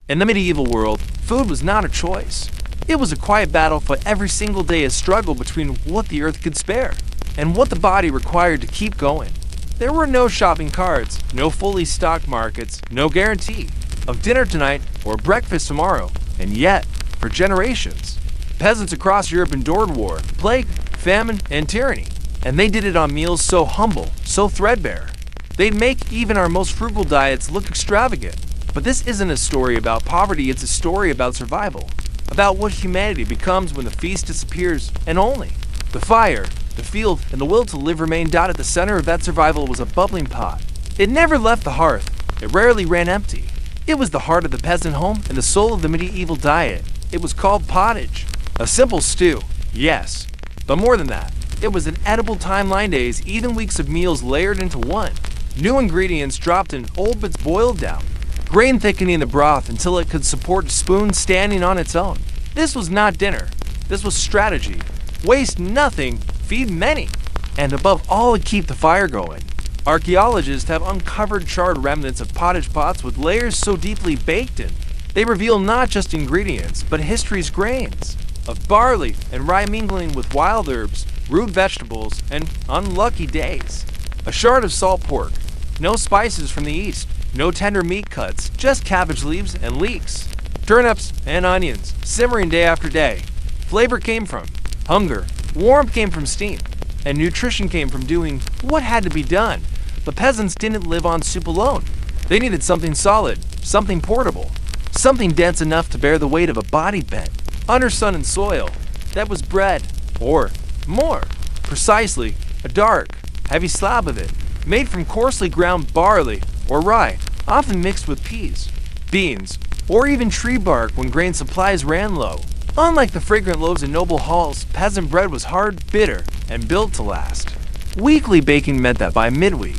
In the medieval world, food was not a choice. It was a quiet battle for every single day, a struggle between what the earth could spare and what the body required to keep going. There were no shopping carts, no fully stocked markets, no guarantee of dinner tonight or breakfast tomorrow, and yet, for generations, peasants across Europe endured war, plague, famine, and tyranny, and they did it on meals so humble, so threadbare. They'd make even our most frugal diets look extravagant. But this isn't a story about poverty, it's a story about survival, about what humanity becomes when the feast disappears, and only the fire, the field, and the will to live remained. At the center of that survival was a bubbling pot. It never left the hearth, it rarely ran empty. It was the heart of the peasant home and the soul of the medieval diet. It was called pottage, a simple stew, yes, but more than that. It was an edible timeline, days, even weeks of meals layered into one. New ingredients dropped in, old bits boiled down. Grain thickening the broth until it could support a spoon standing on its own. This was not dinner. This was strategy. Waste nothing, feed many, and above all, keep the fire going. Archaeologists have uncovered charred remnants of pottage pots with layers so deeply baked in. They reveal not just ingredients, but history's grains, of barley and rye mingling with wild herbs, root vegetables, and unlucky days. A shard of salt pork, no spices from the east, no tender meat cuts, just cabbage leaves and leeks. Turnips and onions, simmering day after day. Flavor came from hunger, warmth came from steam, and nutrition came from doing what had to be done. The peasants didn't live on soup alone. They needed something solid, something portable, something dense enough to bear the weight of a body bent under sun and soil. That was bread, or more precisely, a dark, heavy slab of it, made from coarsely ground barley or rye, often mixed with peas, beans, or even tree bark when grain supplies ran low. Unlike the fragrant loaves in noble halls, peasant bread was hard, bitter, and built to last. Weekly baking meant that by midweek,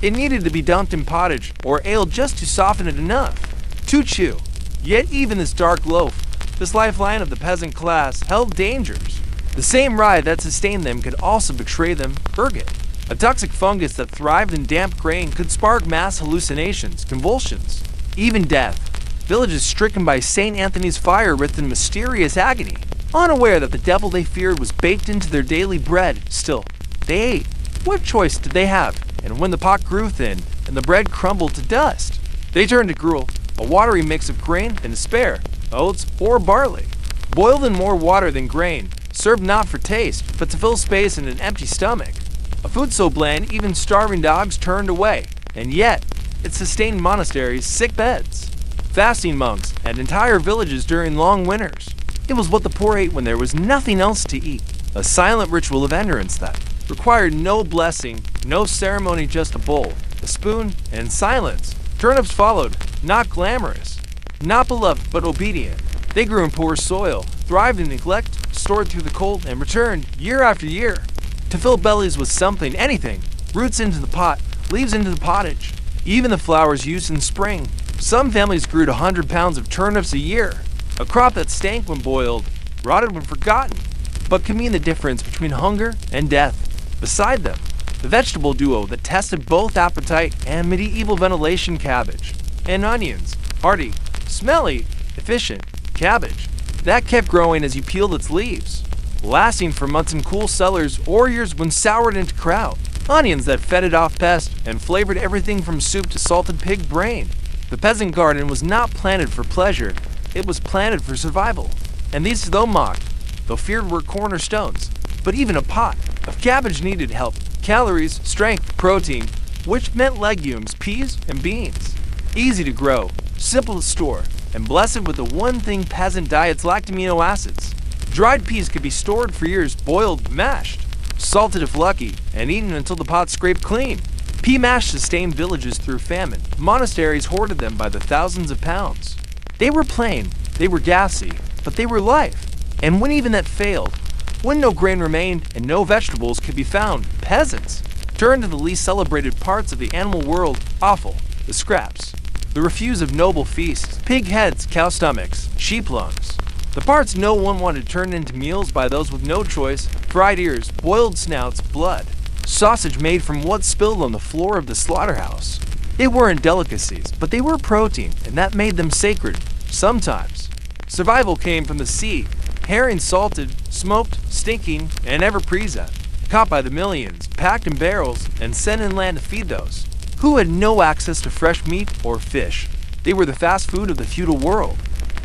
it needed to be dumped in pottage or ale just to soften it enough to chew. Yet even this dark loaf, this lifeline of the peasant class, held dangers. The same rye that sustained them could also betray them, ergot. A toxic fungus that thrived in damp grain could spark mass hallucinations, convulsions, even death. Villages stricken by St. Anthony's fire writhed in mysterious agony, unaware that the devil they feared was baked into their daily bread. Still, they ate. What choice did they have? And when the pot grew thin and the bread crumbled to dust, they turned to gruel, a watery mix of grain and despair, oats or barley, boiled in more water than grain, served not for taste, but to fill space in an empty stomach. A food so bland, even starving dogs turned away, and yet it sustained monasteries, sick beds, fasting monks, and entire villages during long winters. It was what the poor ate when there was nothing else to eat, a silent ritual of endurance that required no blessing, no ceremony, just a bowl, a spoon, and silence. Turnips followed, not glamorous, not beloved, but obedient. They grew in poor soil, thrived in neglect, stored through the cold, and returned year after year to fill bellies with something, anything, roots into the pot, leaves into the pottage, even the flowers used in spring. Some families grew to 100 pounds of turnips a year, a crop that stank when boiled, rotted when forgotten, but could mean the difference between hunger and death. Beside them, the vegetable duo that tested both appetite and medieval ventilation: cabbage and onions, hearty, smelly, efficient cabbage that kept growing as you peeled its leaves, lasting for months in cool cellars or years when soured into kraut. Onions that fed it off pests and flavored everything from soup to salted pig brain. The peasant garden was not planted for pleasure, it was planted for survival. And these, though mocked, though feared, were cornerstones. But even a pot of cabbage needed help: calories, strength, protein, which meant legumes, peas, and beans. Easy to grow, simple to store, and blessed with the one thing peasant diets lacked: amino acids. Dried peas could be stored for years, boiled, mashed, salted if lucky, and eaten until the pot scraped clean. Pea mash sustained villages through famine. Monasteries hoarded them by the thousands of pounds. They were plain, they were gassy, but they were life. And when even that failed, when no grain remained and no vegetables could be found, peasants turned to the least celebrated parts of the animal world: offal, the scraps, the refuse of noble feasts, pig heads, cow stomachs, sheep lungs. The parts no one wanted turned into meals by those with no choice: fried ears, boiled snouts, blood, sausage made from what spilled on the floor of the slaughterhouse. They weren't delicacies, but they were protein, and that made them sacred. Sometimes. Survival came from the sea. Herring salted, smoked, stinking, and ever present. Caught by the millions, packed in barrels, and sent inland to feed those who had no access to fresh meat or fish. They were the fast food of the feudal world.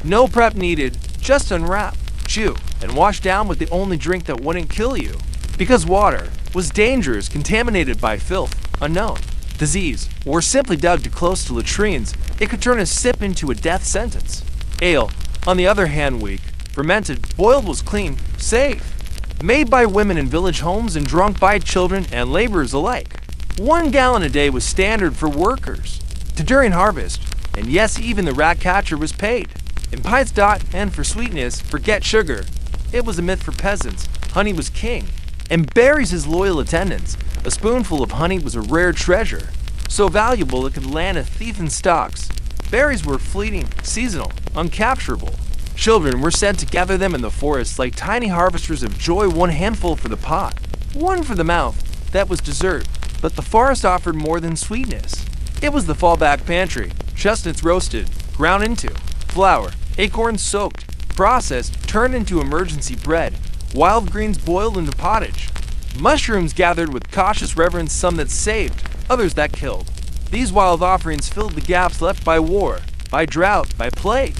No prep needed, just unwrap, chew, and wash down with the only drink that wouldn't kill you. Because water was dangerous, contaminated by filth, unknown, disease, or simply dug too close to latrines, it could turn a sip into a death sentence. Ale, on the other hand, weak, fermented, boiled was clean, safe. Made by women in village homes and drunk by children and laborers alike. 1 gallon a day was standard for workers. To during harvest, and yes, even the rat catcher was paid. In pints. And for sweetness, forget sugar. It was a myth for peasants. Honey was king. And berries his loyal attendants. A spoonful of honey was a rare treasure, so valuable it could land a thief in stocks. Berries were fleeting, seasonal, uncapturable. Children were sent to gather them in the forests like tiny harvesters of joy, 1 handful for the pot, 1 for the mouth. That was dessert, but the forest offered more than sweetness. It was the fallback pantry, chestnuts roasted, ground into, flour, acorns soaked, processed, turned into emergency bread, wild greens boiled into pottage, mushrooms gathered with cautious reverence, some that saved, others that killed. These wild offerings filled the gaps left by war, by drought, by plague.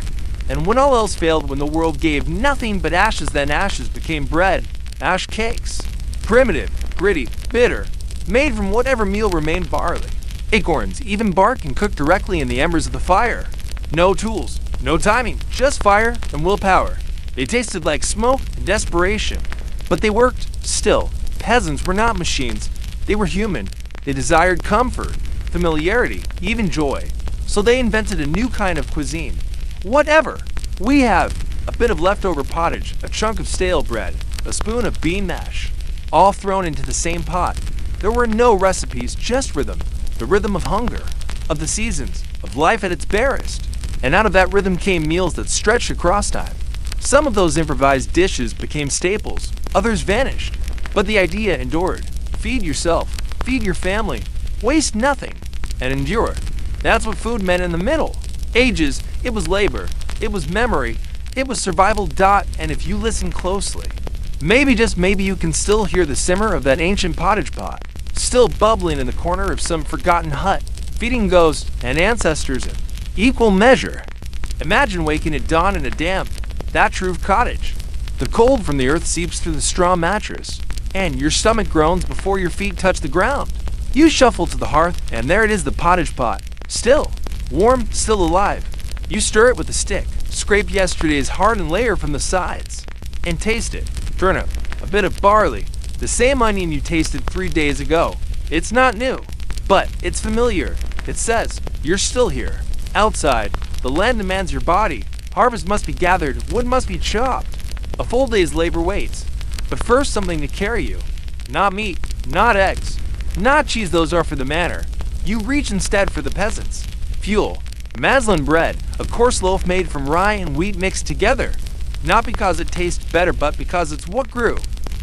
And when all else failed, when the world gave nothing but ashes, then ashes became bread, ash cakes. Primitive, gritty, bitter, made from whatever meal remained: barley, acorns, even bark, and cooked directly in the embers of the fire. No tools, no timing, just fire and willpower. They tasted like smoke and desperation, but they worked still. Peasants were not machines. They were human. They desired comfort, familiarity, even joy. So they invented a new kind of cuisine. Whatever. We have a bit of leftover pottage, a chunk of stale bread, a spoon of bean mash, all thrown into the same pot. There were no recipes, just rhythm, the rhythm of hunger, of the seasons, of life at its barest. And out of that rhythm came meals that stretched across time. Some of those improvised dishes became staples, others vanished. But the idea endured. Feed yourself, feed your family, waste nothing, and endure. That's what food meant in the Middle Ages. It was labor, it was memory, it was survival. And if you listen closely, maybe, just maybe, you can still hear the simmer of that ancient pottage pot, still bubbling in the corner of some forgotten hut, feeding ghosts and ancestors in equal measure. Imagine waking at dawn in a damp, thatch-roofed cottage. The cold from the earth seeps through the straw mattress, and your stomach groans before your feet touch the ground. You shuffle to the hearth, and there it is, the pottage pot, still warm, still alive. You stir it with a stick, scrape yesterday's hardened layer from the sides, and taste it. Turnip, a bit of barley, the same onion you tasted 3 days ago. It's not new, but it's familiar. It says, you're still here. Outside, the land demands your body. Harvest must be gathered, wood must be chopped. A full day's labor waits, but first something to carry you. Not meat, not eggs, not cheese, those are for the manor. You reach instead for the peasants. Fuel, Maslin bread, a coarse loaf made from rye and wheat mixed together. Not because it tastes better, but because it's what grew.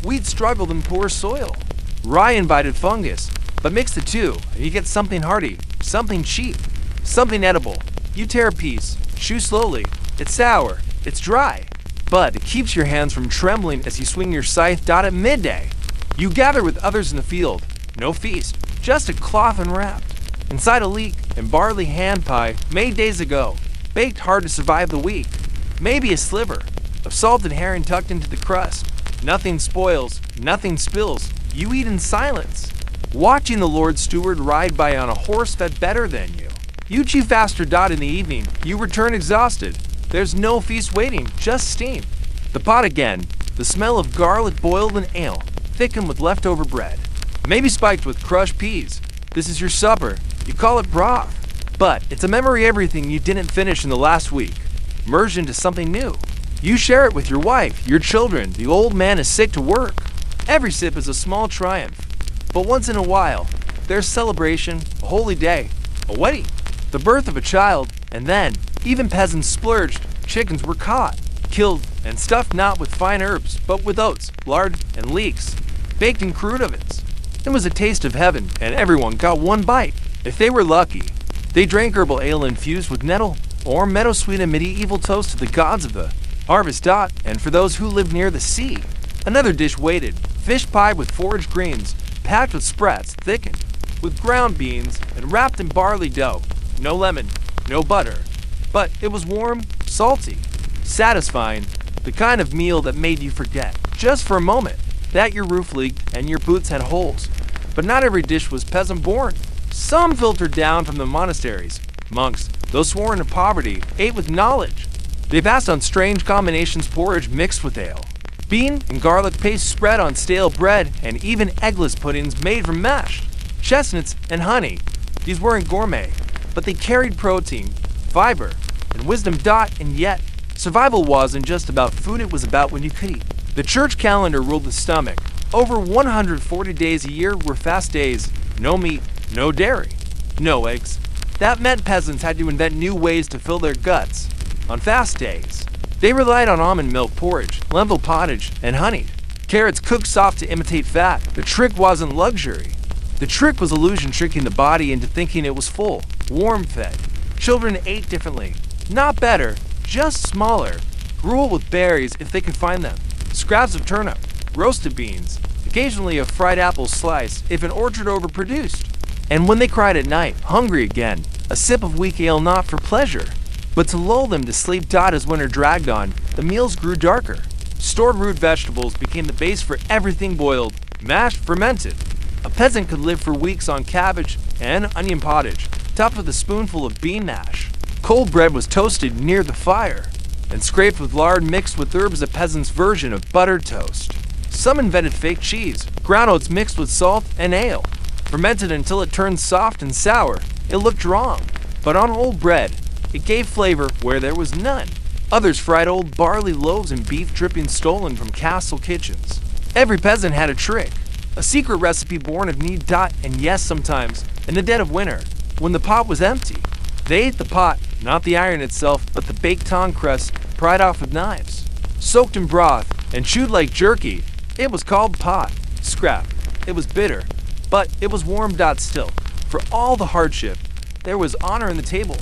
Wheat struggled in poor soil. Rye invited fungus, but mix the two, and you get something hearty, something cheap, something edible. You tear a piece, chew slowly. It's sour, it's dry, but it keeps your hands from trembling as you swing your scythe. At midday, you gather with others in the field. No feast, just a cloth unwrapped. Inside a leek and barley hand pie made days ago, baked hard to survive the week. Maybe a sliver of salted herring tucked into the crust. Nothing spoils, nothing spills. You eat in silence, watching the Lord Steward ride by on a horse fed better than you. You chew faster. In the evening, you return exhausted. There's no feast waiting, just steam. The pot again, the smell of garlic boiled in ale, thickened with leftover bread, maybe spiked with crushed peas. This is your supper. You call it broth, but it's a memory. Everything you didn't finish in the last week, merged into something new. You share it with your wife, your children. The old man is sick to work. Every sip is a small triumph, but once in a while, there's celebration, a holy day, a wedding, the birth of a child, and then even peasants splurged. Chickens were caught, killed, and stuffed not with fine herbs, but with oats, lard, and leeks, baked in crude ovens. It was a taste of heaven, and everyone got one bite. If they were lucky, they drank herbal ale infused with nettle or meadowsweet, a medieval toast to the gods of the harvest. And for those who live near the sea, another dish waited: fish pie with foraged greens, packed with sprats, thickened with ground beans, and wrapped in barley dough. No lemon, no butter, but it was warm, salty, satisfying, the kind of meal that made you forget, just for a moment, that your roof leaked and your boots had holes. But not every dish was peasant-born. Some filtered down from the monasteries. Monks, though sworn to poverty, ate with knowledge. They passed on strange combinations: porridge mixed with ale, bean and garlic paste spread on stale bread, and even eggless puddings made from mashed chestnuts and honey. These weren't gourmet, but they carried protein, fiber, and wisdom. And yet, survival wasn't just about food, it was about when you could eat. The church calendar ruled the stomach. Over 140 days a year were fast days. No meat, no dairy, no eggs. That meant peasants had to invent new ways to fill their guts on fast days. They relied on almond milk porridge, lentil pottage, and honey. Carrots cooked soft to imitate fat. The trick wasn't luxury. The trick was illusion, tricking the body into thinking it was full, warm-fed. Children ate differently. Not better, just smaller. Gruel with berries if they could find them. Scraps of turnip, roasted beans, occasionally a fried apple slice if an orchard overproduced. And when they cried at night, hungry again, a sip of weak ale, not for pleasure, but to lull them to sleep. As winter dragged on, the meals grew darker. Stored root vegetables became the base for everything: boiled, mashed, fermented. A peasant could live for weeks on cabbage and onion pottage, topped with a spoonful of bean mash. Cold bread was toasted near the fire and scraped with lard mixed with herbs, a peasant's version of buttered toast. Some invented fake cheese, ground oats mixed with salt and ale, fermented until it turned soft and sour. It looked wrong, but on old bread, it gave flavor where there was none. Others fried old barley loaves in beef drippings stolen from castle kitchens. Every peasant had a trick, a secret recipe born of need. And yes, sometimes, in the dead of winter, when the pot was empty, they ate the pot, not the iron itself, but the baked tongue crust pried off with knives. Soaked in broth and chewed like jerky, it was called pot. Scrap. It was bitter, but it was warm. Still, for all the hardship, there was honor in the table.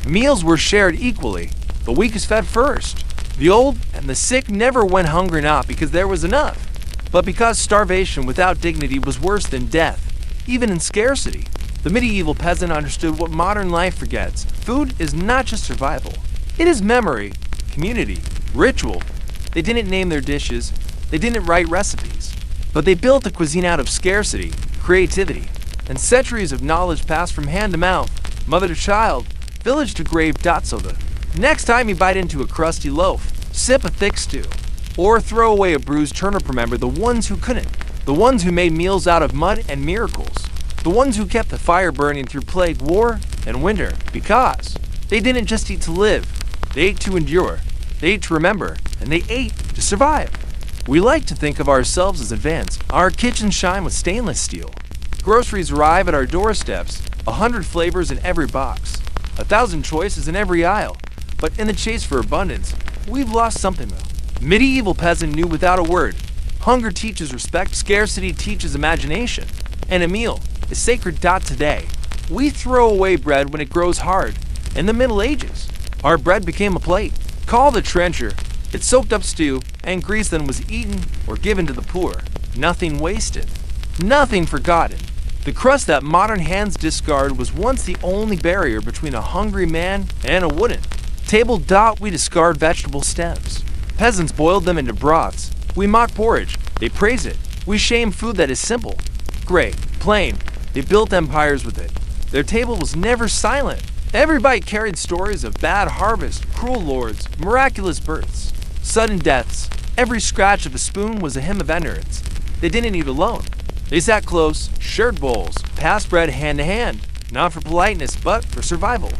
Meals were shared equally. The weakest fed first. The old and the sick never went hungry, not because there was enough, but because starvation without dignity was worse than death, even in scarcity. The medieval peasant understood what modern life forgets. Food is not just survival. It is memory, community, ritual. They didn't name their dishes. They didn't write recipes. But they built a cuisine out of scarcity, creativity, and centuries of knowledge passed from hand to mouth, mother to child, village to grave. So the next time you bite into a crusty loaf, sip a thick stew, or throw away a bruised turnip, remember the ones who couldn't, the ones who made meals out of mud and miracles, the ones who kept the fire burning through plague, war, and winter, because they didn't just eat to live, they ate to endure, they ate to remember, and they ate to survive. We like to think of ourselves as advanced. Our kitchens shine with stainless steel. Groceries arrive at our doorsteps, 100 flavors in every box, 1,000 choices in every aisle. But in the chase for abundance, we've lost something though. Medieval peasant knew without a word. Hunger teaches respect, scarcity teaches imagination, and a meal is sacred. Today, we throw away bread when it grows hard. In the Middle Ages, our bread became a plate, called a trencher. It soaked up stew and grease, then was eaten or given to the poor. Nothing wasted, nothing forgotten. The crust that modern hands discard was once the only barrier between a hungry man and a wooden table. We discard vegetable stems. Peasants boiled them into broths. We mock porridge. They praise it. We shame food that is simple, gray, plain. They built empires with it. Their table was never silent. Every bite carried stories of bad harvest, cruel lords, miraculous births, sudden deaths. Every scratch of a spoon was a hymn of endurance. They didn't eat alone. They sat close, shared bowls, passed bread hand to hand, not for politeness, but for survival.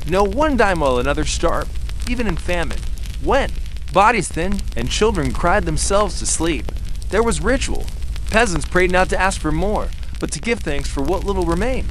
No one dime while another starved, even in famine. When bodies thinned and children cried themselves to sleep, there was ritual. Peasants prayed not to ask for more, but to give thanks for what little remained.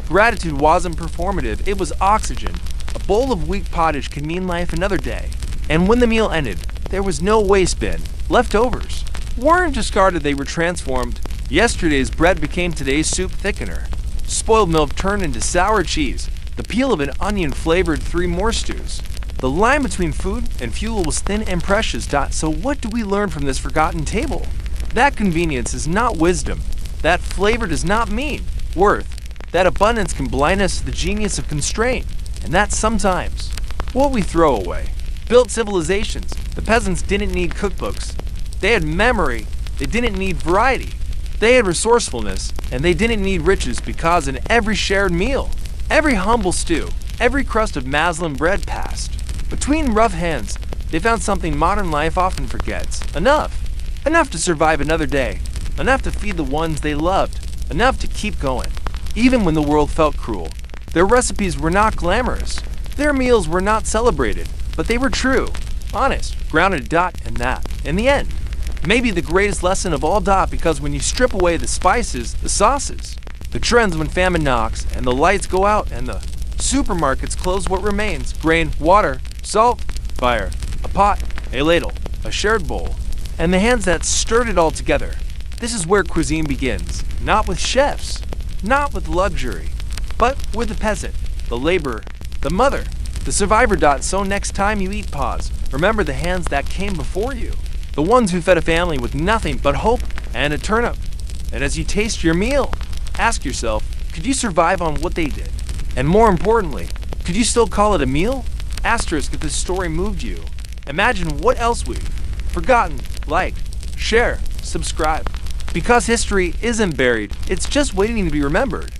Gratitude wasn't performative, it was oxygen. A bowl of weak pottage could mean life another day. And when the meal ended, there was no waste bin. Leftovers weren't discarded, they were transformed. Yesterday's bread became today's soup thickener. Spoiled milk turned into sour cheese. The peel of an onion flavored 3 more stews. The line between food and fuel was thin and precious. So what do we learn from this forgotten table? That convenience is not wisdom. That flavor does not mean worth. That abundance can blind us to the genius of constraint. And that sometimes what we throw away built civilizations. The peasants didn't need cookbooks. They had memory. They didn't need variety. They had resourcefulness, and they didn't need riches, because in every shared meal, every humble stew, every crust of Maslin bread passed between rough hands, they found something modern life often forgets. Enough. Enough to survive another day. Enough to feed the ones they loved. Enough to keep going. Even when the world felt cruel. Their recipes were not glamorous. Their meals were not celebrated, but they were true, honest, grounded. And that, in the end, may be the greatest lesson of all. Because when you strip away the spices, the sauces, the trends when famine knocks and the lights go out and the supermarkets close, what remains? Grain, water, salt, fire, a pot, a ladle, a shared bowl, and the hands that stirred it all together. This is where cuisine begins, not with chefs, not with luxury, but with the peasant, the laborer, the mother, the survivor. So next time you eat, pause. Remember the hands that came before you, the ones who fed a family with nothing but hope and a turnip. And as you taste your meal, ask yourself, could you survive on what they did? And more importantly, could you still call it a meal? Asterisk if this story moved you. Imagine what else we've forgotten. Like, share, subscribe. Because history isn't buried, it's just waiting to be remembered.